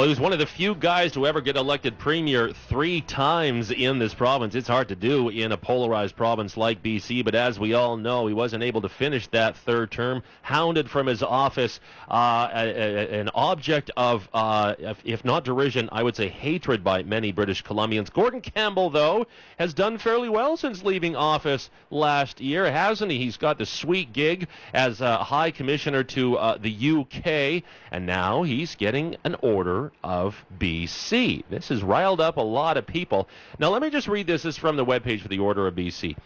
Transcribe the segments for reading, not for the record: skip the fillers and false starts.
Well, he was one of the few guys to ever get elected premier 3 times in this province. It's hard to do in a polarized province like BC, but as we all know, he wasn't able to finish that third term, hounded from his office, an object of, if not derision, I would say hatred by many British Columbians. Gordon Campbell, though, has done fairly well since leaving office last year, hasn't he? He's got the sweet gig as High Commissioner to the UK, and now he's getting an order of BC. This has riled up a lot of people. Now, let me just read this. This is from the webpage for the Order of BC.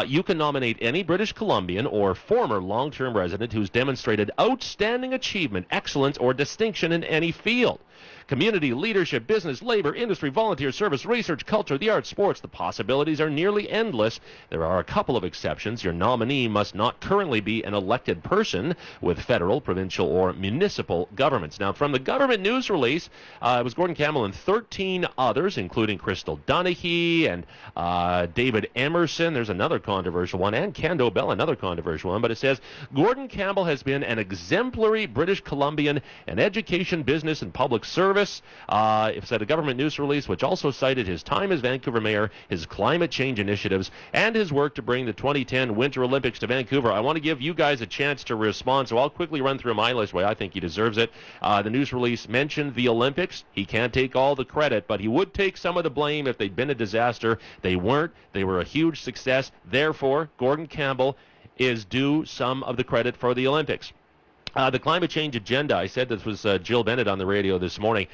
You can nominate any British Columbian or former long-term resident who's demonstrated outstanding achievement, excellence, or distinction in any field. Community, leadership, business, labor, industry, volunteer service, research, culture, the arts, sports. The possibilities are nearly endless. There are a couple of exceptions. Your nominee must not currently be an elected person with federal, provincial, or municipal governments. Now, from the government news release, it was Gordon Campbell and 13 others, including Crystal Donaghy and David Emerson. There's another controversial one, and Ken Dobell, another controversial one. But it says, Gordon Campbell has been an exemplary British Columbian in education, business, and public service. It said a government news release, which also cited his time as Vancouver mayor, his climate change initiatives, and his work to bring the 2010 Winter Olympics to Vancouver. I want to give you guys a chance to respond, so I'll quickly run through my list why I think he deserves it. The news release mentioned the Olympics. He can't take all the credit, but he would take some of the blame if they'd been a disaster. They weren't. They were a huge success. Therefore, Gordon Campbell is due some of the credit for the Olympics. The climate change agenda, I said this was Jill Bennett on the radio this morning.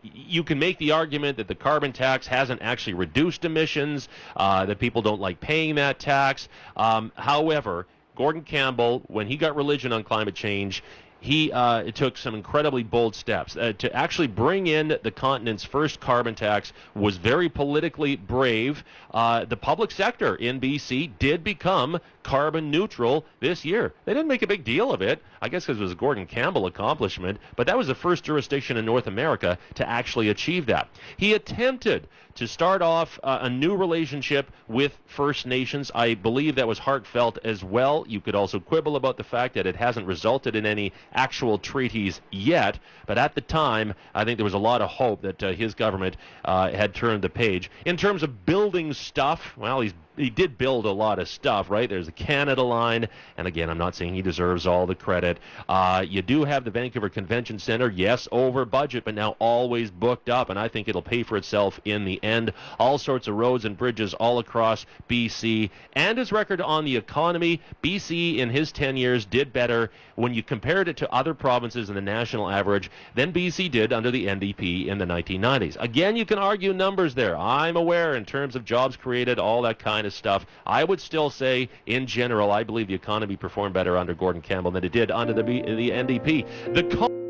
You can make the argument that the carbon tax hasn't actually reduced emissions, that people don't like paying that tax. However, Gordon Campbell, when he got religion on climate change, he took some incredibly bold steps. To actually bring in the continent's first carbon tax was very politically brave. The public sector in BC did become carbon neutral this year. They didn't make a big deal of it, I guess because it was a Gordon Campbell accomplishment, but that was the first jurisdiction in North America to actually achieve that. He attempted to start off a new relationship with First Nations. I believe that was heartfelt as well. You could also quibble about the fact that it hasn't resulted in any actual treaties yet, but at the time, I think there was a lot of hope that his government had turned the page. In terms of building stuff, well, he did build a lot of stuff, right? There's the Canada line, and again, I'm not saying he deserves all the credit. You do have the Vancouver Convention Centre, yes, over budget, but now always booked up, and I think it'll pay for itself in the end. All sorts of roads and bridges all across BC, and his record on the economy. BC, in his 10 years, did better when you compared it to other provinces in the national average than BC did under the NDP in the 1990s. Again, you can argue numbers there. I'm aware in terms of jobs created, all that kind of stuff. I would still say, in general, I believe the economy performed better under Gordon Campbell than it did under the NDP.